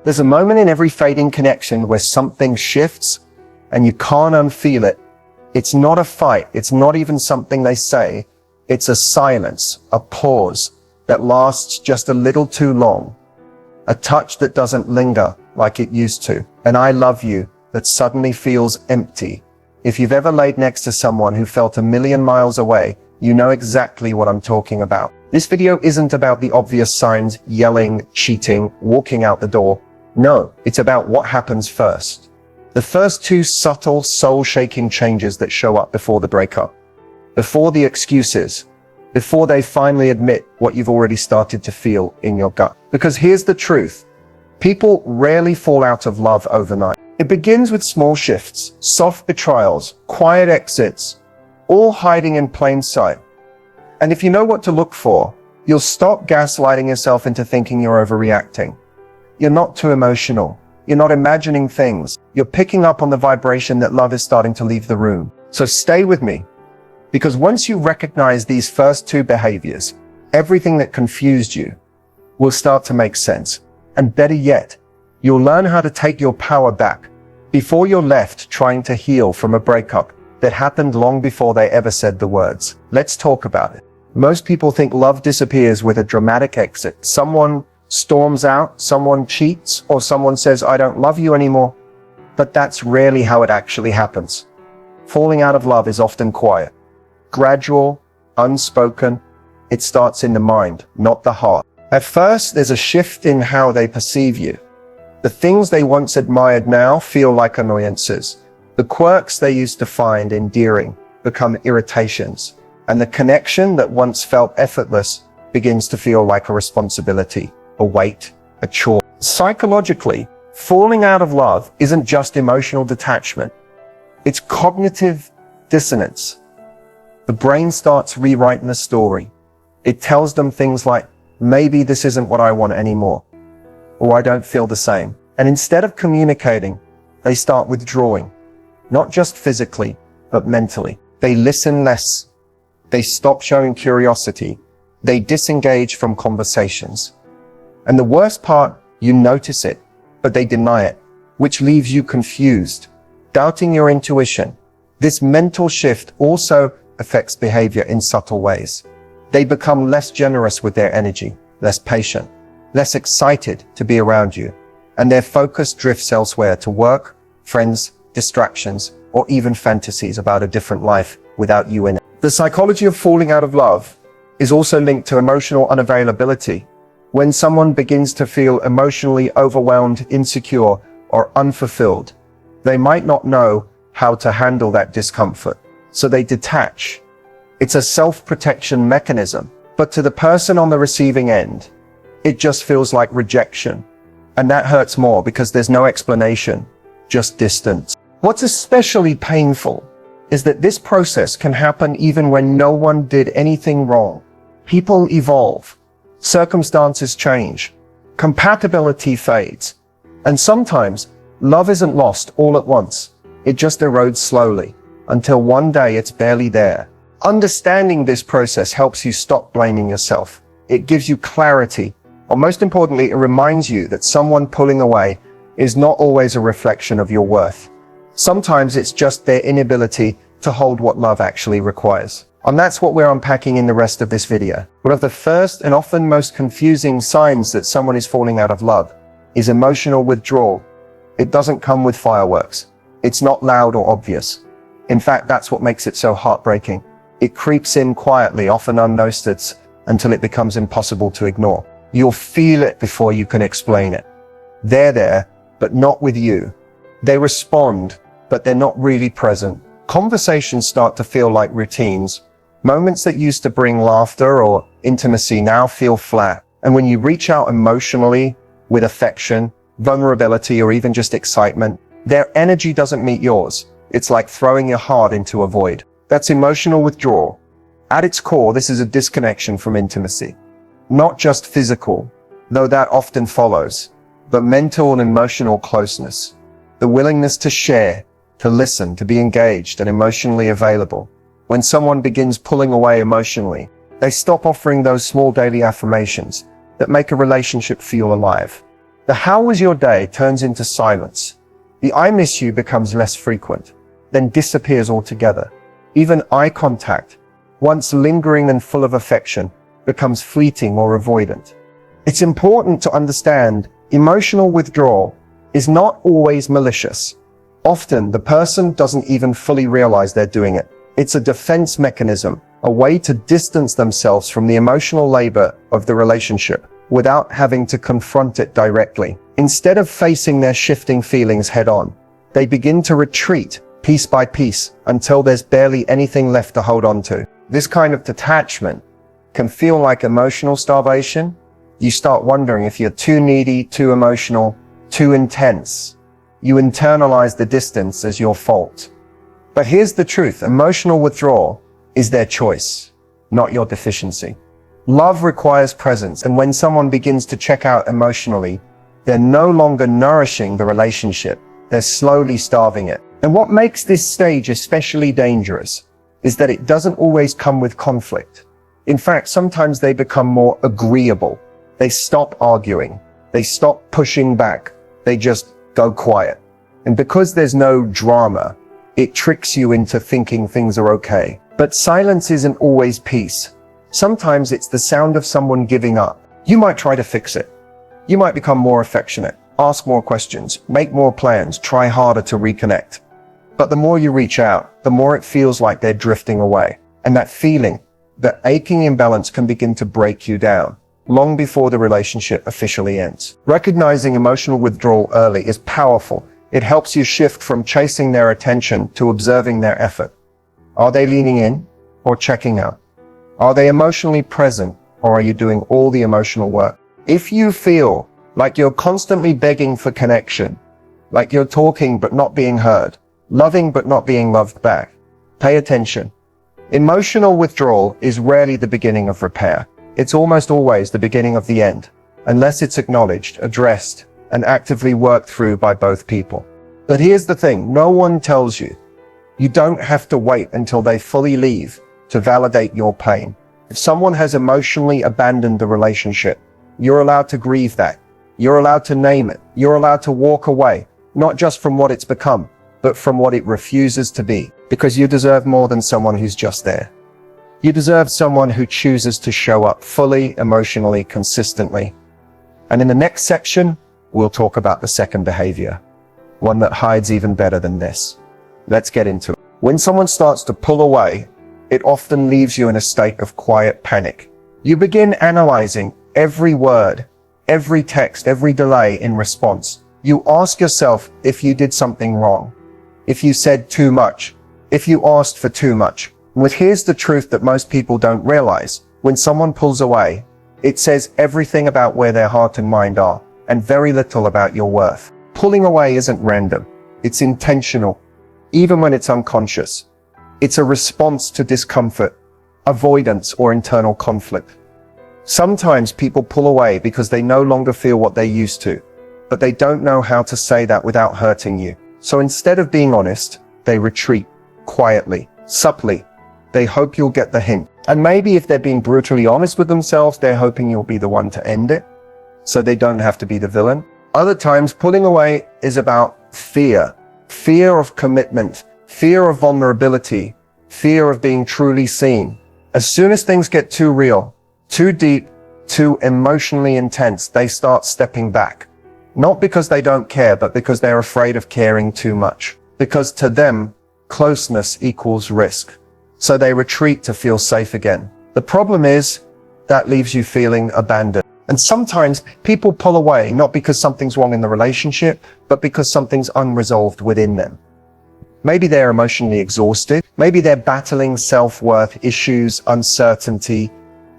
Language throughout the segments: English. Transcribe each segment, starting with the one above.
There's a moment in every fading connection where something shifts and you can't unfeel it. It's not a fight. It's not even something they say. It's a silence, a pause that lasts just a little too long. A touch that doesn't linger like it used to. An I love you that suddenly feels empty. If you've ever laid next to someone who felt a million miles away, you know exactly what I'm talking about. This video isn't about the obvious signs, yelling, cheating, walking out the door. No, it's about what happens first. The first two subtle, soul-shaking changes that show up before the breakup. Before the excuses. Before they finally admit what you've already started to feel in your gut. Because here's the truth. People rarely fall out of love overnight. It begins with small shifts, soft betrayals, quiet exits, all hiding in plain sight. And if you know what to look for, you'll stop gaslighting yourself into thinking you're overreacting. You're not too emotional. You're not imagining things. You're picking up on the vibration that love is starting to leave the room. So stay with me. Because once you recognize these first two behaviors, everything that confused you will start to make sense. And better yet, you'll learn how to take your power back before you're left trying to heal from a breakup that happened long before they ever said the words. Let's talk about it. Most people think love disappears with a dramatic exit. Someone storms out, someone cheats, or someone says, I don't love you anymore. But that's rarely how it actually happens. Falling out of love is often quiet, gradual, unspoken. It starts in the mind, not the heart. At first, there's a shift in how they perceive you. The things they once admired now feel like annoyances. The quirks they used to find endearing become irritations. And the connection that once felt effortless begins to feel like a responsibility, a weight, a chore. Psychologically, falling out of love isn't just emotional detachment. It's cognitive dissonance. The brain starts rewriting the story. It tells them things like, maybe this isn't what I want anymore, or I don't feel the same. And instead of communicating, they start withdrawing, not just physically, but mentally. They listen less. They stop showing curiosity. They disengage from conversations. And the worst part, you notice it, but they deny it, which leaves you confused, doubting your intuition. This mental shift also affects behavior in subtle ways. They become less generous with their energy, less patient, less excited to be around you, and their focus drifts elsewhere to work, friends, distractions, or even fantasies about a different life without you in it. The psychology of falling out of love is also linked to emotional unavailability. When someone begins to feel emotionally overwhelmed, insecure, or unfulfilled, they might not know how to handle that discomfort, so they detach. It's a self-protection mechanism, but to the person on the receiving end, it just feels like rejection. And that hurts more because there's no explanation, just distance. What's especially painful is that this process can happen even when no one did anything wrong. People evolve, circumstances change, compatibility fades, and sometimes love isn't lost all at once. It just erodes slowly until one day it's barely there. Understanding this process helps you stop blaming yourself. It gives you clarity, or most importantly, it reminds you that someone pulling away is not always a reflection of your worth. Sometimes it's just their inability to hold what love actually requires. And that's what we're unpacking in the rest of this video. One of the first and often most confusing signs that someone is falling out of love is emotional withdrawal. It doesn't come with fireworks. It's not loud or obvious. In fact, that's what makes it so heartbreaking. It creeps in quietly, often unnoticed, until it becomes impossible to ignore. You'll feel it before you can explain it. They're there, but not with you. They respond, but they're not really present. Conversations start to feel like routines. Moments that used to bring laughter or intimacy now feel flat. And when you reach out emotionally, with affection, vulnerability, or even just excitement, their energy doesn't meet yours. It's like throwing your heart into a void. That's emotional withdrawal. At its core, this is a disconnection from intimacy. Not just physical, though that often follows, but mental and emotional closeness. The willingness to share, to listen, to be engaged and emotionally available. When someone begins pulling away emotionally, they stop offering those small daily affirmations that make a relationship feel alive. The "how was your day" turns into silence. The "I miss you" becomes less frequent, then disappears altogether. Even eye contact, once lingering and full of affection, becomes fleeting or avoidant. It's important to understand emotional withdrawal is not always malicious. Often, the person doesn't even fully realize they're doing it. It's a defense mechanism, a way to distance themselves from the emotional labor of the relationship without having to confront it directly. Instead of facing their shifting feelings head on, they begin to retreat piece by piece until there's barely anything left to hold on to. This kind of detachment can feel like emotional starvation. You start wondering if you're too needy, too emotional, too intense. You internalize the distance as your fault. But here's the truth: emotional withdrawal is their choice, not your deficiency. Love requires presence, and when someone begins to check out emotionally, they're no longer nourishing the relationship, they're slowly starving it. And what makes this stage especially dangerous is that it doesn't always come with conflict. In fact, sometimes they become more agreeable. They stop arguing. They stop pushing back. They just go quiet. And because there's no drama, it tricks you into thinking things are okay. But silence isn't always peace. Sometimes it's the sound of someone giving up. You might try to fix it. You might become more affectionate, ask more questions, make more plans, try harder to reconnect. But the more you reach out, the more it feels like they're drifting away. And that feeling, that aching imbalance, can begin to break you down long before the relationship officially ends. Recognizing emotional withdrawal early is powerful. It helps you shift from chasing their attention to observing their effort. Are they leaning in or checking out? Are they emotionally present, or are you doing all the emotional work? If you feel like you're constantly begging for connection, like you're talking but not being heard, loving but not being loved back, pay attention. Emotional withdrawal is rarely the beginning of repair. It's almost always the beginning of the end, unless it's acknowledged, addressed, and actively worked through by both people. But here's the thing: no one tells you. You don't have to wait until they fully leave to validate your pain. If someone has emotionally abandoned the relationship, you're allowed to grieve that. You're allowed to name it. You're allowed to walk away, not just from what it's become, but from what it refuses to be. Because you deserve more than someone who's just there. You deserve someone who chooses to show up fully, emotionally, consistently. And in the next section, we'll talk about the second behavior, one that hides even better than this. Let's get into it. When someone starts to pull away, it often leaves you in a state of quiet panic. You begin analyzing every word, every text, every delay in response. You ask yourself if you did something wrong, if you said too much, if you asked for too much. But here's the truth that most people don't realize. When someone pulls away, it says everything about where their heart and mind are, and very little about your worth. Pulling away isn't random. It's intentional, even when it's unconscious. It's a response to discomfort, avoidance, or internal conflict. Sometimes people pull away because they no longer feel what they used to, but they don't know how to say that without hurting you. So instead of being honest, they retreat quietly, subtly. They hope you'll get the hint. And maybe if they're being brutally honest with themselves, they're hoping you'll be the one to end it, so they don't have to be the villain. Other times, pulling away is about fear. Fear of commitment, fear of vulnerability, fear of being truly seen. As soon as things get too real, too deep, too emotionally intense, they start stepping back. Not because they don't care, but because they're afraid of caring too much. Because to them, closeness equals risk. So they retreat to feel safe again. The problem is, that leaves you feeling abandoned. And sometimes people pull away not because something's wrong in the relationship, but because something's unresolved within them. Maybe they're emotionally exhausted. Maybe they're battling self-worth issues, uncertainty,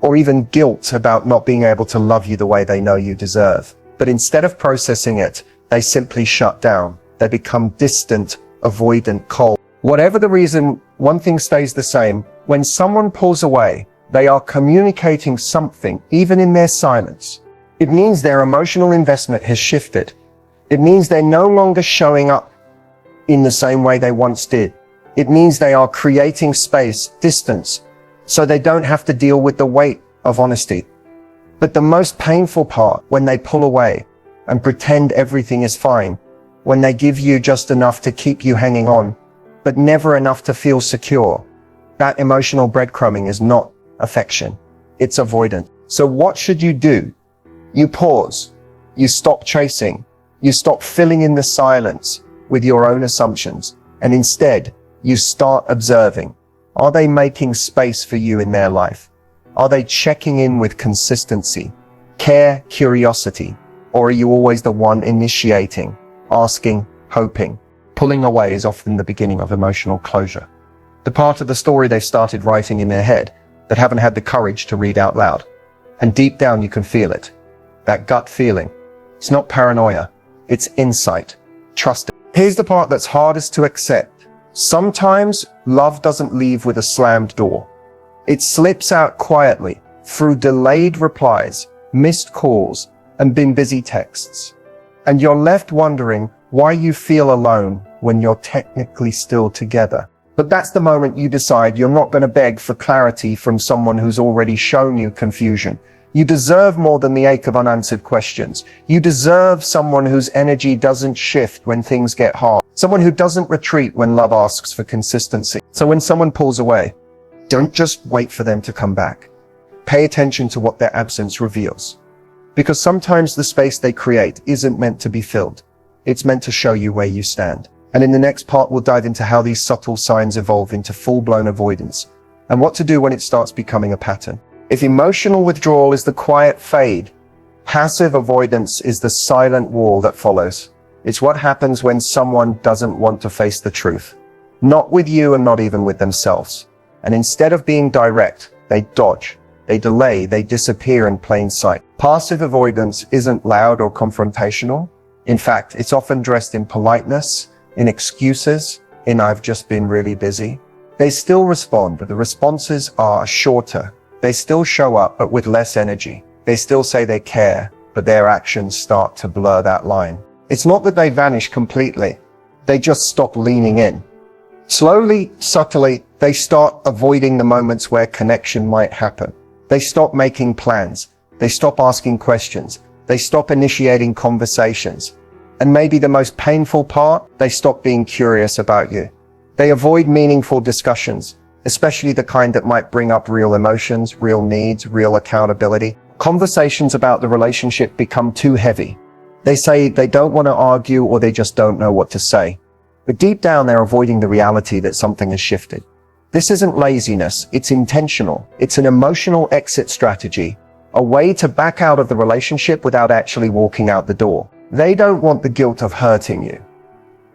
or even guilt about not being able to love you the way they know you deserve. But instead of processing it, they simply shut down. They become distant, avoidant, cold. Whatever the reason, one thing stays the same. When someone pulls away, they are communicating something, even in their silence. It means their emotional investment has shifted. It means they're no longer showing up in the same way they once did. It means they are creating space, distance, so they don't have to deal with the weight of honesty. But the most painful part, when they pull away, and pretend everything is fine, when they give you just enough to keep you hanging on, but never enough to feel secure. That emotional breadcrumbing is not affection. It's avoidance. So what should you do? You pause. You stop chasing. You stop filling in the silence with your own assumptions. And instead, you start observing. Are they making space for you in their life? Are they checking in with consistency, care, curiosity? Or are you always the one initiating, asking, hoping? Pulling away is often the beginning of emotional closure. The part of the story they've started writing in their head that haven't had the courage to read out loud. And deep down you can feel it. That gut feeling. It's not paranoia. It's insight. Trust it. Here's the part that's hardest to accept. Sometimes love doesn't leave with a slammed door. It slips out quietly through delayed replies, missed calls, and busy texts. And you're left wondering why you feel alone when you're technically still together. But that's the moment you decide you're not going to beg for clarity from someone who's already shown you confusion. You deserve more than the ache of unanswered questions. You deserve someone whose energy doesn't shift when things get hard. Someone who doesn't retreat when love asks for consistency. So when someone pulls away, don't just wait for them to come back. Pay attention to what their absence reveals. Because sometimes the space they create isn't meant to be filled. It's meant to show you where you stand. And in the next part, we'll dive into how these subtle signs evolve into full-blown avoidance and what to do when it starts becoming a pattern. If emotional withdrawal is the quiet fade, passive avoidance is the silent wall that follows. It's what happens when someone doesn't want to face the truth. Not with you and not even with themselves. And instead of being direct, they dodge, they delay, they disappear in plain sight. Passive avoidance isn't loud or confrontational. In fact, it's often dressed in politeness, in excuses, in "I've just been really busy." They still respond, but the responses are shorter. They still show up, but with less energy. They still say they care, but their actions start to blur that line. It's not that they vanish completely. They just stop leaning in. Slowly, subtly, they start avoiding the moments where connection might happen. They stop making plans. They stop asking questions. They stop initiating conversations. And maybe the most painful part, they stop being curious about you. They avoid meaningful discussions, especially the kind that might bring up real emotions, real needs, real accountability. Conversations about the relationship become too heavy. They say they don't want to argue or they just don't know what to say. But deep down, they're avoiding the reality that something has shifted. This isn't laziness, it's intentional. It's an emotional exit strategy, a way to back out of the relationship without actually walking out the door. They don't want the guilt of hurting you.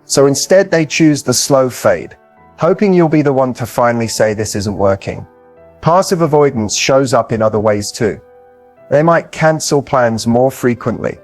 So instead they choose the slow fade, hoping you'll be the one to finally say this isn't working. Passive avoidance shows up in other ways too. They might cancel plans more frequently,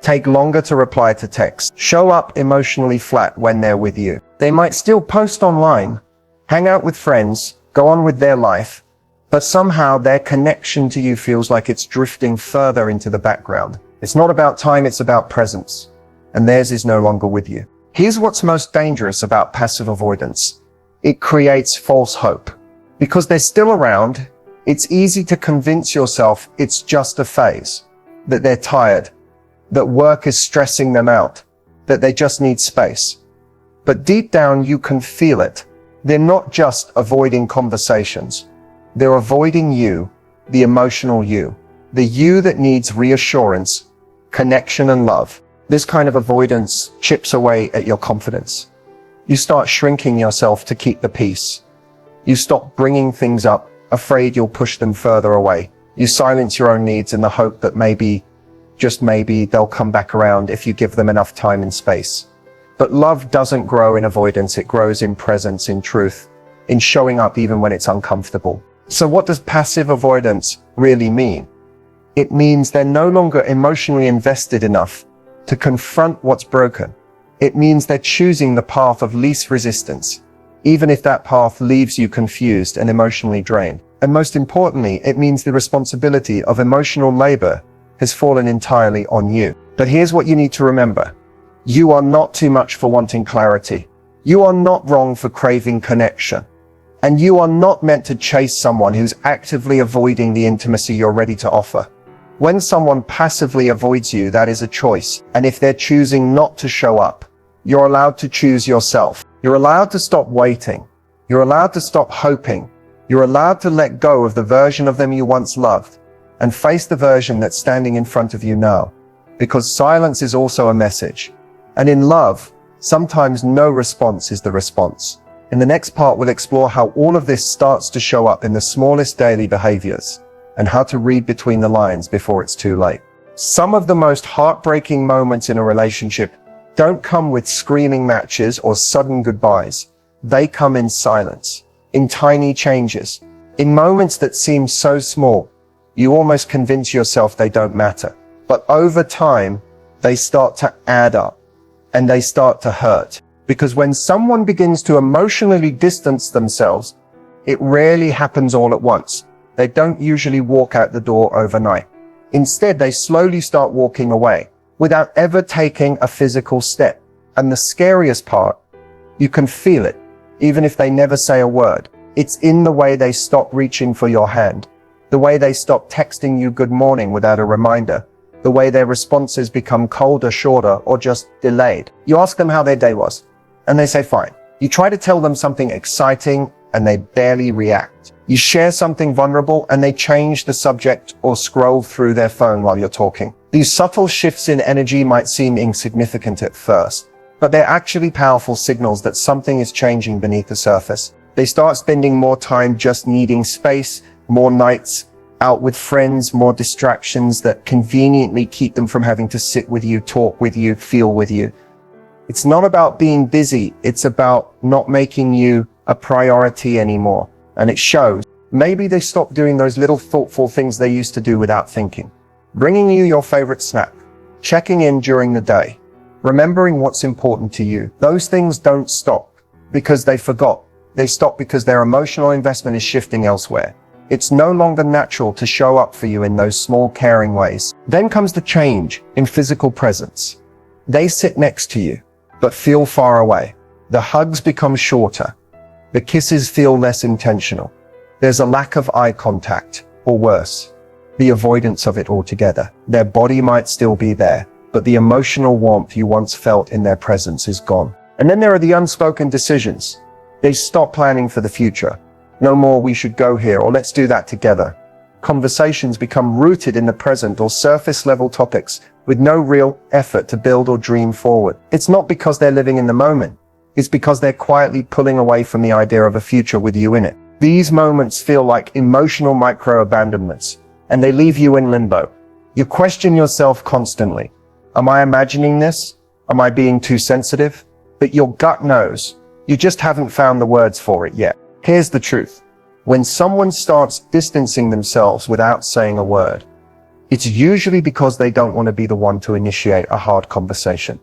take longer to reply to texts, show up emotionally flat when they're with you. They might still post online, hang out with friends, go on with their life, but somehow their connection to you feels like it's drifting further into the background. It's not about time, it's about presence. And theirs is no longer with you. Here's what's most dangerous about passive avoidance. It creates false hope. Because they're still around, it's easy to convince yourself it's just a phase, that they're tired, that work is stressing them out, that they just need space. But deep down, you can feel it. They're not just avoiding conversations. They're avoiding you, the emotional you, the you that needs reassurance, connection and love. This kind of avoidance chips away at your confidence. You start shrinking yourself to keep the peace. You stop bringing things up, afraid you'll push them further away. You silence your own needs in the hope that maybe, just maybe, they'll come back around if you give them enough time and space. But love doesn't grow in avoidance, it grows in presence, in truth, in showing up even when it's uncomfortable. So what does passive avoidance really mean? It means they're no longer emotionally invested enough to confront what's broken. It means they're choosing the path of least resistance, even if that path leaves you confused and emotionally drained. And most importantly, it means the responsibility of emotional labor has fallen entirely on you. But here's what you need to remember. You are not too much for wanting clarity. You are not wrong for craving connection. And you are not meant to chase someone who's actively avoiding the intimacy you're ready to offer. When someone passively avoids you, that is a choice. And if they're choosing not to show up, you're allowed to choose yourself. You're allowed to stop waiting. You're allowed to stop hoping. You're allowed to let go of the version of them you once loved and face the version that's standing in front of you now. Because silence is also a message. And in love, sometimes no response is the response. In the next part, we'll explore how all of this starts to show up in the smallest daily behaviors and how to read between the lines before it's too late. Some of the most heartbreaking moments in a relationship don't come with screaming matches or sudden goodbyes. They come in silence, in tiny changes, in moments that seem so small, you almost convince yourself they don't matter. But over time, they start to add up and they start to hurt. Because when someone begins to emotionally distance themselves, it rarely happens all at once. They don't usually walk out the door overnight. Instead, they slowly start walking away without ever taking a physical step. And the scariest part, you can feel it, even if they never say a word. It's in the way they stop reaching for your hand, the way they stop texting you good morning without a reminder, the way their responses become colder, shorter, or just delayed. You ask them how their day was, and they say fine. You try to tell them something exciting, and they barely react. You share something vulnerable, and they change the subject or scroll through their phone while you're talking. These subtle shifts in energy might seem insignificant at first, but they're actually powerful signals that something is changing beneath the surface. They start spending more time just needing space, more nights out with friends, more distractions that conveniently keep them from having to sit with you, talk with you, feel with you. It's not about being busy. It's about not making you a priority anymore. And it shows. Maybe they stopped doing those little thoughtful things they used to do without thinking. Bringing you your favorite snack, checking in during the day, remembering what's important to you. Those things don't stop because they forgot. They stop because their emotional investment is shifting elsewhere. It's no longer natural to show up for you in those small, caring ways. Then comes the change in physical presence. They sit next to you, but feel far away. The hugs become shorter. The kisses feel less intentional. There's a lack of eye contact, or worse, the avoidance of it altogether. Their body might still be there, but the emotional warmth you once felt in their presence is gone. And then there are the unspoken decisions. They stop planning for the future. No more we should go here, or let's do that together. Conversations become rooted in the present or surface level topics with no real effort to build or dream forward. It's not because they're living in the moment. It's because they're quietly pulling away from the idea of a future with you in it. These moments feel like emotional micro-abandonments, and they leave you in limbo. You question yourself constantly. Am I imagining this? Am I being too sensitive? But your gut knows. You just haven't found the words for it yet. Here's the truth. When someone starts distancing themselves without saying a word, it's usually because they don't want to be the one to initiate a hard conversation.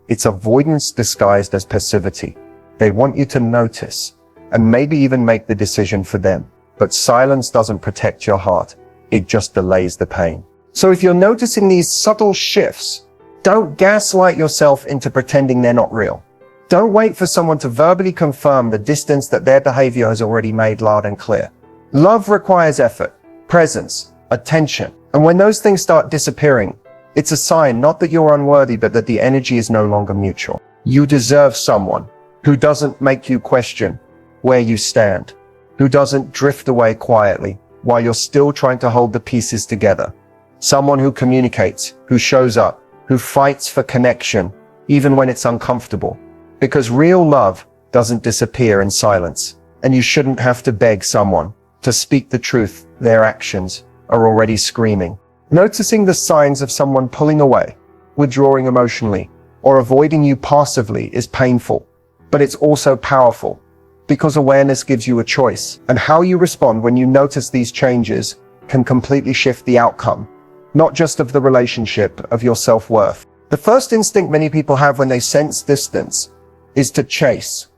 It's avoidance disguised as passivity. They want you to notice and maybe even make the decision for them. But silence doesn't protect your heart. It just delays the pain. So if you're noticing these subtle shifts, don't gaslight yourself into pretending they're not real. Don't wait for someone to verbally confirm the distance that their behavior has already made loud and clear. Love requires effort, presence, attention. And when those things start disappearing, it's a sign not that you're unworthy, but that the energy is no longer mutual. You deserve someone who doesn't make you question where you stand, who doesn't drift away quietly while you're still trying to hold the pieces together. Someone who communicates, who shows up, who fights for connection, even when it's uncomfortable. Because real love doesn't disappear in silence, and you shouldn't have to beg someone to speak the truth. Their actions are already screaming. Noticing the signs of someone pulling away, withdrawing emotionally, or avoiding you passively is painful, but it's also powerful, because awareness gives you a choice, and how you respond when you notice these changes can completely shift the outcome, not just of the relationship, of your self-worth. The first instinct many people have when they sense distance is to chase.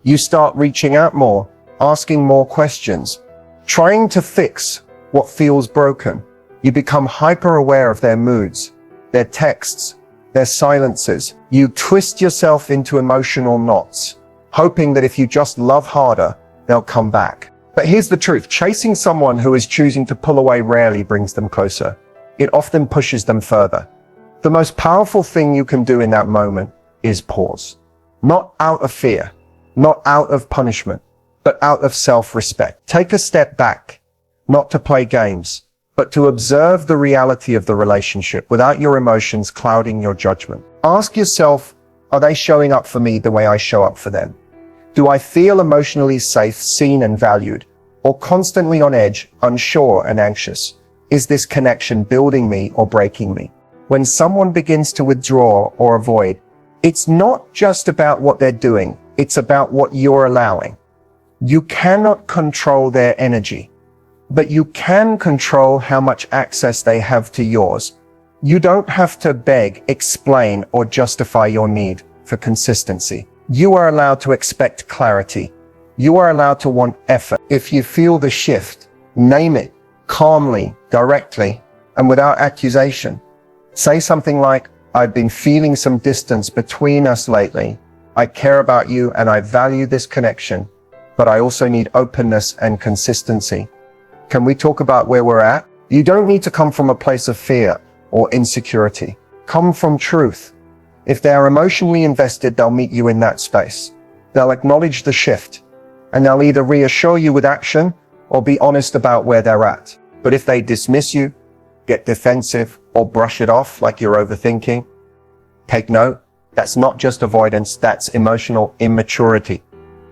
You start reaching out more, asking more questions, trying to fix what feels broken. You become hyper aware of their moods, their texts, their silences. You twist yourself into emotional knots, hoping that if you just love harder, they'll come back. But here's the truth. Chasing someone who is choosing to pull away rarely brings them closer. it often pushes them further. The most powerful thing you can do in that moment is pause. Not out of fear, not out of punishment, but out of self-respect. Take a step back, not to play games, but to observe the reality of the relationship without your emotions clouding your judgment. Ask yourself, are they showing up for me the way I show up for them? Do I feel emotionally safe, seen, and valued, or constantly on edge, unsure, and anxious? Is this connection building me or breaking me? When someone begins to withdraw or avoid, it's not just about what they're doing, it's about what you're allowing. You cannot control their energy, but you can control how much access they have to yours. You don't have to beg, explain, or justify your need for consistency. You are allowed to expect clarity. You are allowed to want effort. If you feel the shift, name it calmly, directly, and without accusation. Say something like, I've been feeling some distance between us lately. I care about you and I value this connection, but I also need openness and consistency. Can we talk about where we're at? You don't need to come from a place of fear or insecurity. Come from truth. If they are emotionally invested, they'll meet you in that space. They'll acknowledge the shift, and they'll either reassure you with action or be honest about where they're at. But if they dismiss you, get defensive, or brush it off like you're overthinking, take note, that's not just avoidance, that's emotional immaturity.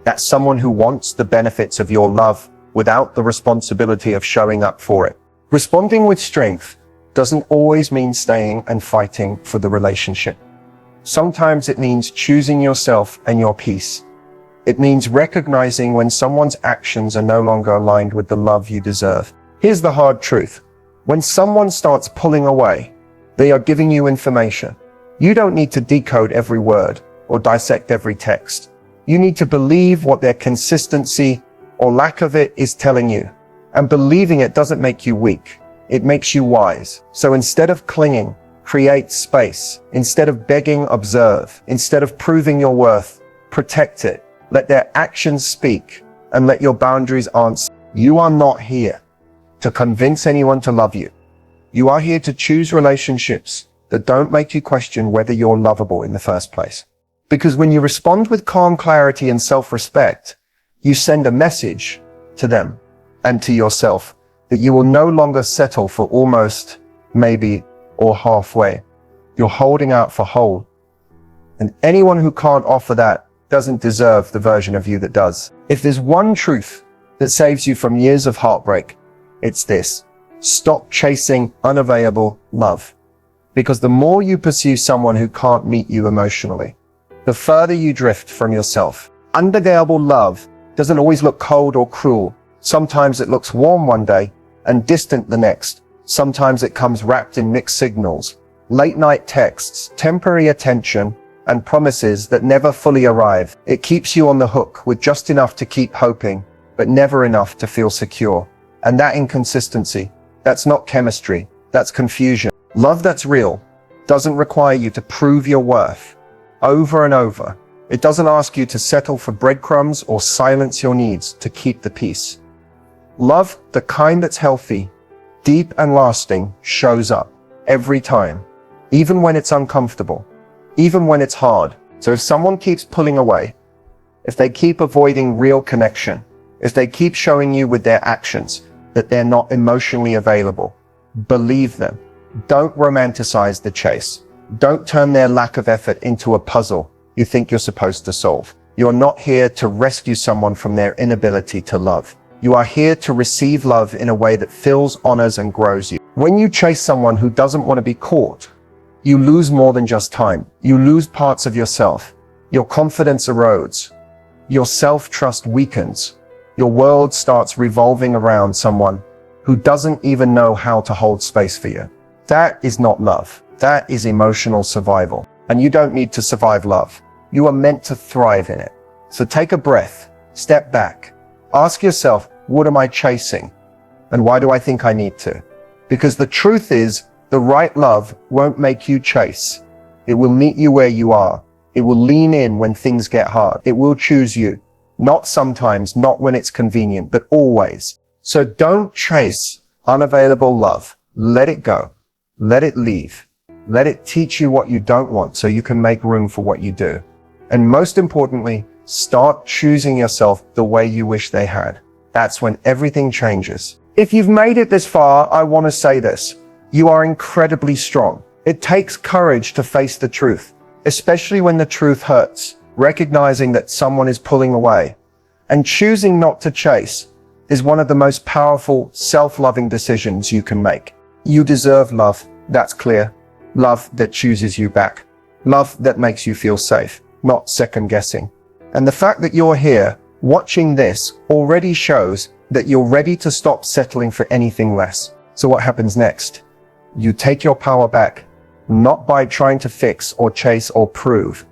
That's someone who wants the benefits of your love without the responsibility of showing up for it. Responding with strength doesn't always mean staying and fighting for the relationship. Sometimes it means choosing yourself and your peace. It means recognizing when someone's actions are no longer aligned with the love you deserve. Here's the hard truth. When someone starts pulling away, they are giving you information. You don't need to decode every word or dissect every text. You need to believe what their consistency or lack of it is telling you. And believing it doesn't make you weak. It makes you wise. So instead of clinging, create space. Instead of begging, observe. Instead of proving your worth, protect it. Let their actions speak and let your boundaries answer. You are not here to convince anyone to love you. You are here to choose relationships that don't make you question whether you're lovable in the first place. Because when you respond with calm clarity and self-respect, you send a message to them and to yourself that you will no longer settle for almost, maybe, or halfway. You're holding out for whole. And anyone who can't offer that doesn't deserve the version of you that does. If there's one truth that saves you from years of heartbreak, it's this. Stop chasing unavailable love. Because the more you pursue someone who can't meet you emotionally, the further you drift from yourself. Unavailable love doesn't always look cold or cruel. Sometimes it looks warm one day and distant the next. Sometimes it comes wrapped in mixed signals, late night texts, temporary attention, and promises that never fully arrive. It keeps you on the hook with just enough to keep hoping, but never enough to feel secure. And that inconsistency, that's not chemistry, that's confusion. Love that's real doesn't require you to prove your worth over and over. It doesn't ask you to settle for breadcrumbs or silence your needs to keep the peace. Love, the kind that's healthy, deep and lasting, shows up every time, even when it's uncomfortable, even when it's hard. So if someone keeps pulling away, if they keep avoiding real connection, if they keep showing you with their actions that they're not emotionally available, believe them. Don't romanticize the chase. Don't turn their lack of effort into a puzzle you think you're supposed to solve. You're not here to rescue someone from their inability to love. You are here to receive love in a way that fills, honors, and grows you. When you chase someone who doesn't want to be caught, you lose more than just time. You lose parts of yourself. Your confidence erodes. Your self-trust weakens. Your world starts revolving around someone who doesn't even know how to hold space for you. That is not love. That is emotional survival. And you don't need to survive love. You are meant to thrive in it. So take a breath, step back, ask yourself, what am I chasing? And why do I think I need to? Because the truth is, the right love won't make you chase. It will meet you where you are. It will lean in when things get hard. It will choose you. Not sometimes, not when it's convenient, but always. So don't chase unavailable love. Let it go. Let it leave. Let it teach you what you don't want so you can make room for what you do. And most importantly, start choosing yourself the way you wish they had. That's when everything changes. If you've made it this far, I want to say this. You are incredibly strong. It takes courage to face the truth, especially when the truth hurts. Recognizing that someone is pulling away and choosing not to chase is one of the most powerful, self-loving decisions you can make. You deserve love, that's clear. Love that chooses you back. Love that makes you feel safe, not second-guessing. And the fact that you're here, watching this, already shows that you're ready to stop settling for anything less. So what happens next? You take your power back, not by trying to fix or chase or prove,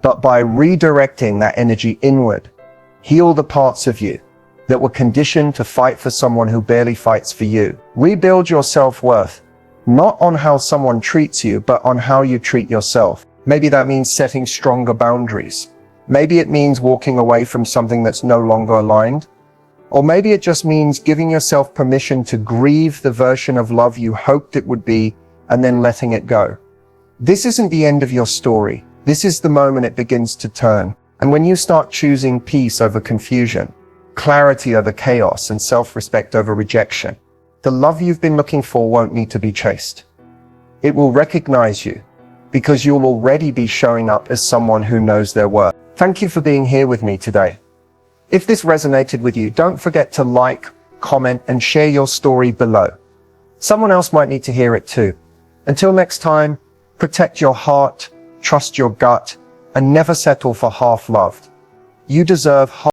but by redirecting that energy inward. Heal the parts of you that were conditioned to fight for someone who barely fights for you. Rebuild your self-worth, not on how someone treats you, but on how you treat yourself. Maybe that means setting stronger boundaries. Maybe it means walking away from something that's no longer aligned. Or maybe it just means giving yourself permission to grieve the version of love you hoped it would be and then letting it go. This isn't the end of your story. This is the moment it begins to turn. And when you start choosing peace over confusion, clarity over chaos, and self-respect over rejection, the love you've been looking for won't need to be chased. It will recognize you because you'll already be showing up as someone who knows their worth. Thank you for being here with me today. If this resonated with you, don't forget to like, comment, and share your story below. Someone else might need to hear it too. Until next time, protect your heart, trust your gut, and never settle for half-loved. You deserve